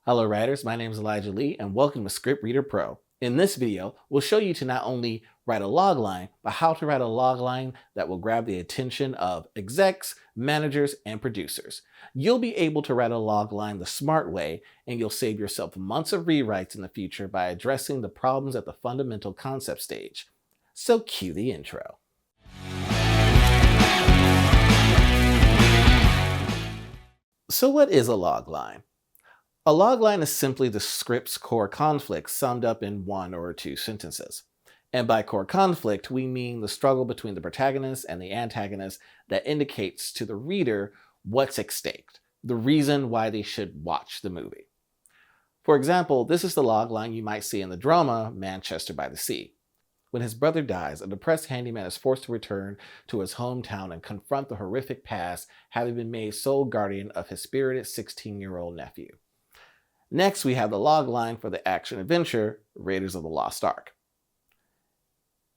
Hello writers, my name is Elijah Lee and welcome to Script Reader Pro. In this video, we'll show you to not only write a logline, but how to write a logline that will grab the attention of execs, managers, and producers. You'll be able to write a logline the smart way, and you'll save yourself months of rewrites in the future by addressing the problems at the fundamental concept stage. So cue the intro. So what is a logline? A logline is simply the script's core conflict summed up in one or two sentences. And by core conflict, we mean the struggle between the protagonist and the antagonist that indicates to the reader what's at stake, the reason why they should watch the movie. For example, this is the logline you might see in the drama Manchester by the Sea. When his brother dies, a depressed handyman is forced to return to his hometown and confront the horrific past, having been made sole guardian of his spirited 16-year-old nephew. Next, we have the logline for the action-adventure Raiders of the Lost Ark.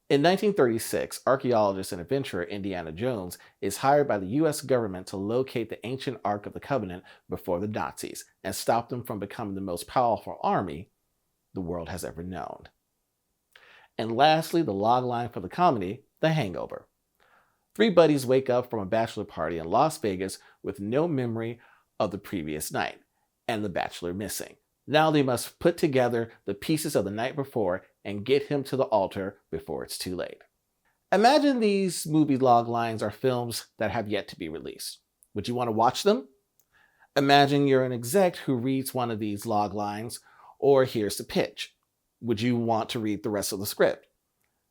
In 1936, archaeologist and adventurer Indiana Jones is hired by the U.S. government to locate the ancient Ark of the Covenant before the Nazis and stop them from becoming the most powerful army the world has ever known. And lastly, the logline for the comedy, The Hangover. Three buddies wake up from a bachelor party in Las Vegas with no memory of the previous night, and the bachelor missing. Now they must put together the pieces of the night before and get him to the altar before it's too late. Imagine these movie loglines are films that have yet to be released. Would you want to watch them? Imagine you're an exec who reads one of these loglines or hears the pitch. Would you want to read the rest of the script?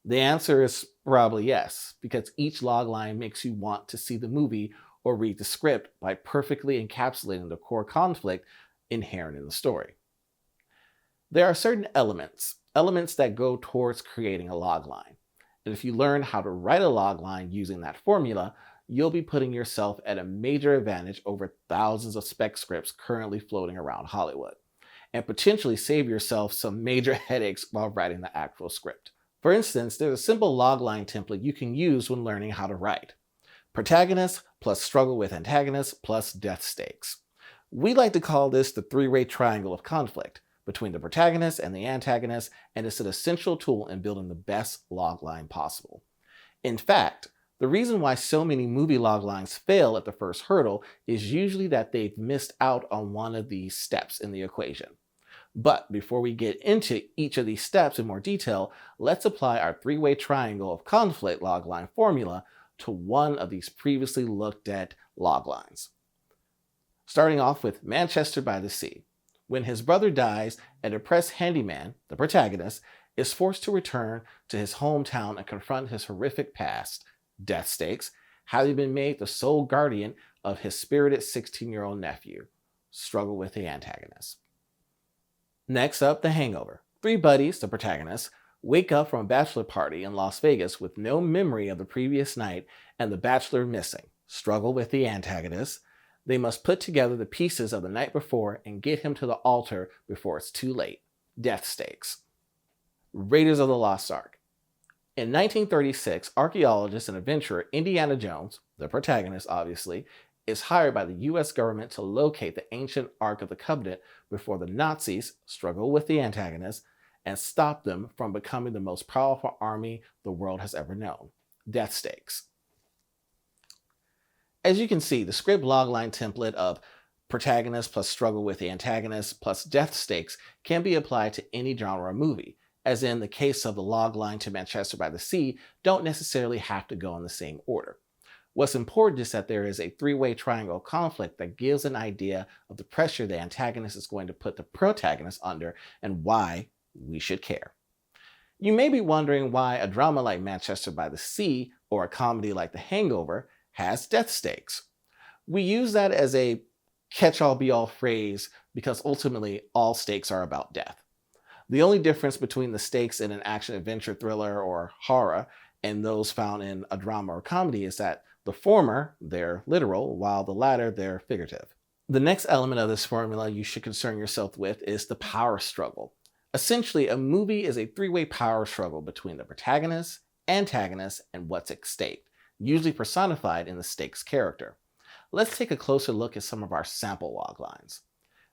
The answer is probably yes, because each logline makes you want to see the movie or read the script by perfectly encapsulating the core conflict inherent in the story. There are certain elements that go towards creating a logline. And if you learn how to write a logline using that formula, you'll be putting yourself at a major advantage over thousands of spec scripts currently floating around Hollywood, and potentially save yourself some major headaches while writing the actual script. For instance, there's a simple logline template you can use when learning how to write. Protagonist plus struggle with antagonist plus death stakes. We like to call this the three-way triangle of conflict between the protagonist and the antagonist, and it's an essential tool in building the best logline possible. In fact, the reason why so many movie loglines fail at the first hurdle is usually that they've missed out on one of these steps in the equation. But before we get into each of these steps in more detail, let's apply our three-way triangle of conflict logline formula to one of these previously looked at loglines. Starting off with Manchester by the Sea. When his brother dies, a depressed handyman, the protagonist, is forced to return to his hometown and confront his horrific past, death stakes, having been made the sole guardian of his spirited 16-year-old nephew, struggle with the antagonist. Next up, The Hangover. Three buddies, the protagonists, wake up from a bachelor party in Las Vegas with no memory of the previous night and the bachelor missing, struggle with the antagonist. They must put together the pieces of the night before and get him to the altar before it's too late, death stakes. Raiders of the Lost Ark. In 1936, archaeologist and adventurer Indiana Jones, the protagonist obviously, is hired by the U.S. government to locate the ancient Ark of the Covenant before the Nazis, struggle with the antagonist, and stop them from becoming the most powerful army the world has ever known, death stakes. As you can see, the script logline template of protagonist plus struggle with the antagonist plus death stakes can be applied to any genre movie, as in the case of the logline to Manchester by the Sea don't necessarily have to go in the same order. What's important is that there is a three-way triangle conflict that gives an idea of the pressure the antagonist is going to put the protagonist under and why we should care. You may be wondering why a drama like Manchester by the Sea or a comedy like The Hangover has death stakes. We use that as a catch-all be-all phrase because ultimately all stakes are about death. The only difference between the stakes in an action-adventure thriller or horror and those found in a drama or comedy is that the former, they're literal, while the latter, they're figurative. The next element of this formula you should concern yourself with is the power struggle. Essentially, a movie is a three-way power struggle between the protagonist, antagonist, and what's at stake, usually personified in the stakes character. Let's take a closer look at some of our sample loglines.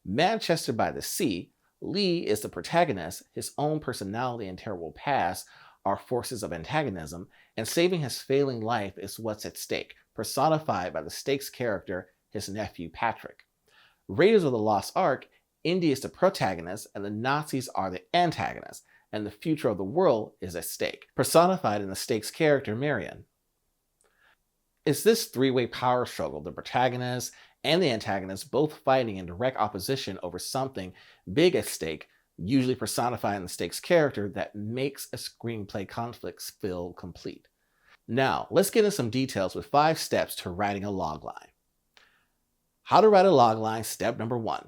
Manchester by the Sea, Lee is the protagonist. His own personality and terrible past are forces of antagonism, and saving his failing life is what's at stake, personified by the stakes character, his nephew Patrick. Raiders of the Lost Ark, Indy is the protagonist and the Nazis are the antagonists, and the future of the world is at stake, personified in the stakes character Marion. It's this three-way power struggle, the protagonist and the antagonist both fighting in direct opposition over something big at stake, usually personified in the stakes character, that makes a screenplay conflict feel complete. Now, let's get into some details with 5 steps to writing a logline. How to write a logline, step number 1.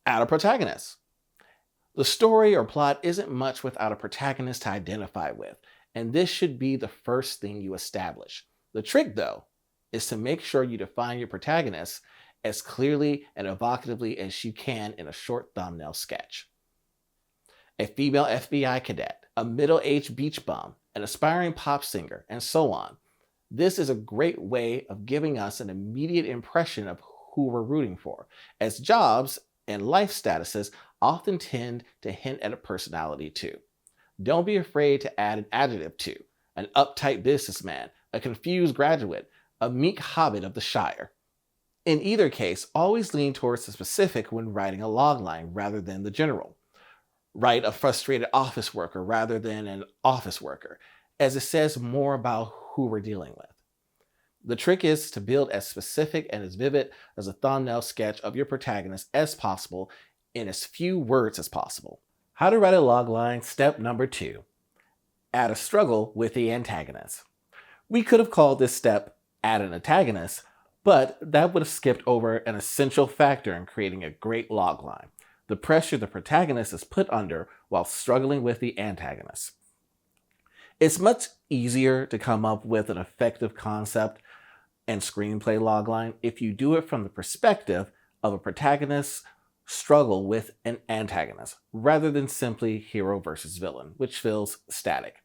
Add a protagonist. The story or plot isn't much without a protagonist to identify with, and this should be the first thing you establish. The trick, though, is to make sure you define your protagonist as clearly and evocatively as you can in a short thumbnail sketch. A female FBI cadet, a middle-aged beach bum, an aspiring pop singer, and so on. This is a great way of giving us an immediate impression of who we're rooting for, as jobs and life statuses often tend to hint at a personality too. Don't be afraid to add an adjective too: an uptight businessman, a confused graduate, a meek hobbit of the Shire. In either case, always lean towards the specific when writing a logline rather than the general. Write a frustrated office worker rather than an office worker, as it says more about who we're dealing with. The trick is to build as specific and as vivid as a thumbnail sketch of your protagonist as possible in as few words as possible. How to write a logline, step number 2. Add a struggle with the antagonist. We could have called this step add an antagonist, but that would have skipped over an essential factor in creating a great logline: the pressure the protagonist is put under while struggling with the antagonist. It's much easier to come up with an effective concept and screenplay logline if you do it from the perspective of a protagonist's struggle with an antagonist, rather than simply hero versus villain, which feels static.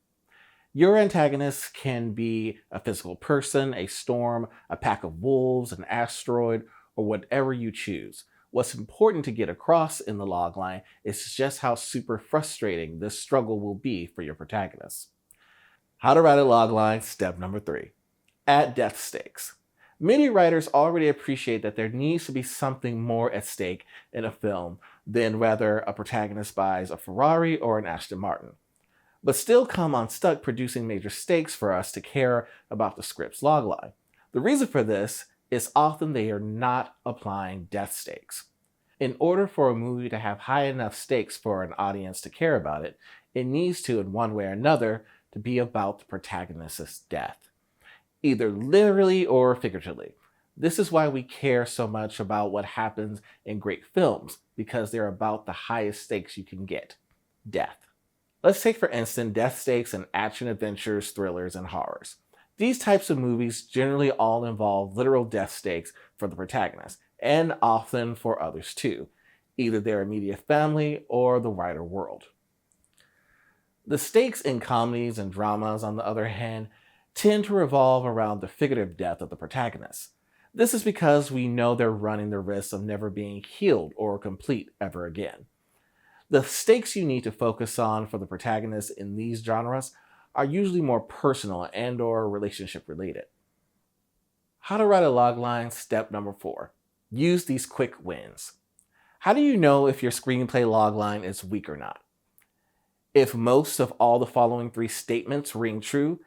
Your antagonist can be a physical person, a storm, a pack of wolves, an asteroid, or whatever you choose. What's important to get across in the logline is just how super frustrating this struggle will be for your protagonist. How to write a logline, step number 3. Add death stakes. Many writers already appreciate that there needs to be something more at stake in a film than whether a protagonist buys a Ferrari or an Aston Martin, but still come unstuck producing major stakes for us to care about the script's logline. The reason for this is often they are not applying death stakes. In order for a movie to have high enough stakes for an audience to care about it, it needs to, in one way or another, to be about the protagonist's death, either literally or figuratively. This is why we care so much about what happens in great films, because they're about the highest stakes you can get: death. Let's take, for instance, death stakes in action adventures, thrillers, and horrors. These types of movies generally all involve literal death stakes for the protagonist, and often for others too, either their immediate family or the wider world. The stakes in comedies and dramas, on the other hand, tend to revolve around the figurative death of the protagonist. This is because we know they're running the risk of never being healed or complete ever again. The stakes you need to focus on for the protagonist in these genres are usually more personal and/or relationship related. How to write a logline, step number 4. Use these quick wins. How do you know if your screenplay logline is weak or not? If most of all the following 3 statements ring true,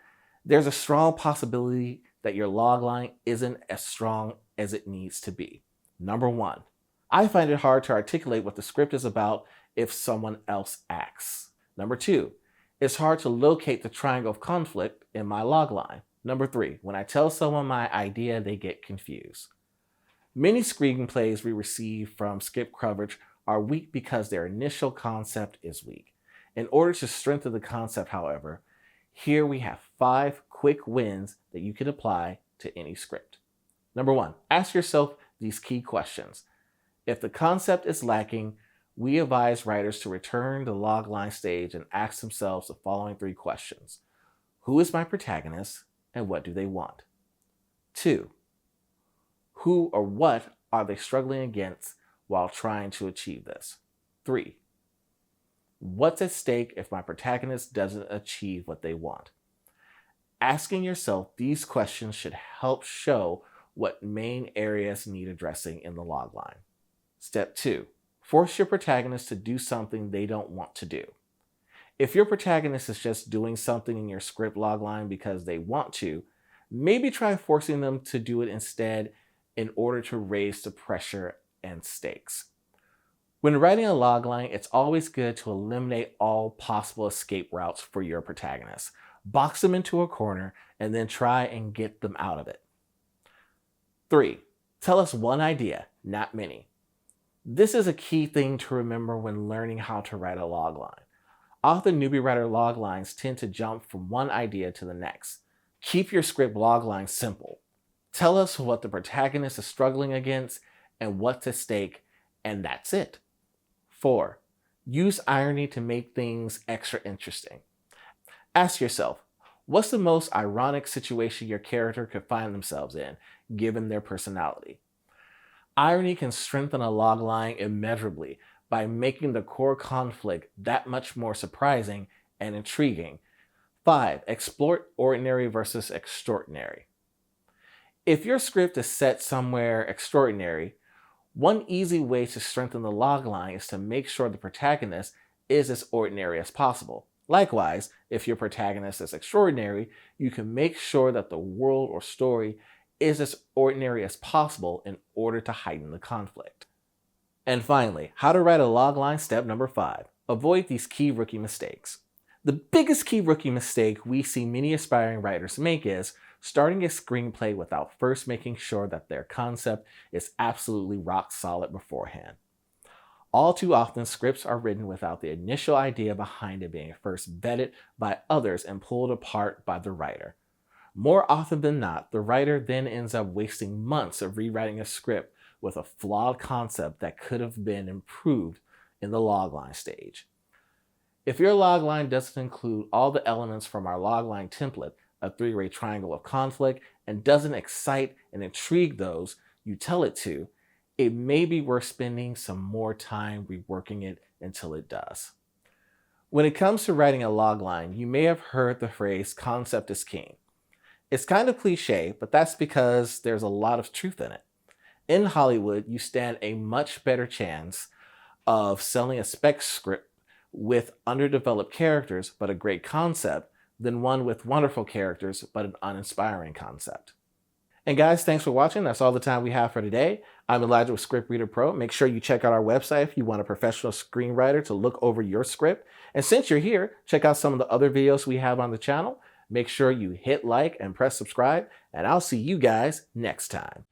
there's a strong possibility that your logline isn't as strong as it needs to be. Number 1, I find it hard to articulate what the script is about if someone else acts. Number 2, it's hard to locate the triangle of conflict in my logline. Number 3, when I tell someone my idea, they get confused. Many screenplays we receive from script coverage are weak because their initial concept is weak. In order to strengthen the concept, however, here we have 5 quick wins that you can apply to any script. Number 1, ask yourself these key questions. If the concept is lacking, we advise writers to return to the logline stage and ask themselves the following 3 questions. Who is my protagonist and what do they want? 2, who or what are they struggling against while trying to achieve this? 3. What's at stake if my protagonist doesn't achieve what they want? Asking yourself these questions should help show what main areas need addressing in the logline. Step 2. Force your protagonist to do something they don't want to do. If your protagonist is just doing something in your script logline because they want to, maybe try forcing them to do it instead in order to raise the pressure and stakes. When writing a logline, it's always good to eliminate all possible escape routes for your protagonist. Box them into a corner and then try and get them out of it. 3. Tell us one idea, not many. This is a key thing to remember when learning how to write a logline. Often newbie writer loglines tend to jump from one idea to the next. Keep your script logline simple. Tell us what the protagonist is struggling against and what's at stake, and that's it. 4. Use irony to make things extra interesting. Ask yourself, what's the most ironic situation your character could find themselves in, given their personality? Irony can strengthen a logline immeasurably by making the core conflict that much more surprising and intriguing. 5. Explore ordinary versus extraordinary. If your script is set somewhere extraordinary, one easy way to strengthen the logline is to make sure the protagonist is as ordinary as possible. Likewise, if your protagonist is extraordinary, you can make sure that the world or story is as ordinary as possible in order to heighten the conflict. And finally, how to write a logline, step number 5. Avoid these key rookie mistakes. The biggest key rookie mistake we see many aspiring writers make is starting a screenplay without first making sure that their concept is absolutely rock solid beforehand. All too often, scripts are written without the initial idea behind it being first vetted by others and pulled apart by the writer. More often than not, the writer then ends up wasting months of rewriting a script with a flawed concept that could have been improved in the logline stage. If your logline doesn't include all the elements from our logline template, a three-way triangle of conflict, and doesn't excite and intrigue those you tell it to, it may be worth spending some more time reworking it until it does. When it comes to writing a logline, you may have heard the phrase concept is king. It's kind of cliche, but that's because there's a lot of truth in it. In Hollywood, you stand a much better chance of selling a spec script with underdeveloped characters but a great concept than one with wonderful characters but an uninspiring concept. And guys, thanks for watching. That's all the time we have for today. I'm Elijah with Script Reader Pro. Make sure you check out our website if you want a professional screenwriter to look over your script. And since you're here, check out some of the other videos we have on the channel. Make sure you hit like and press subscribe, and I'll see you guys next time.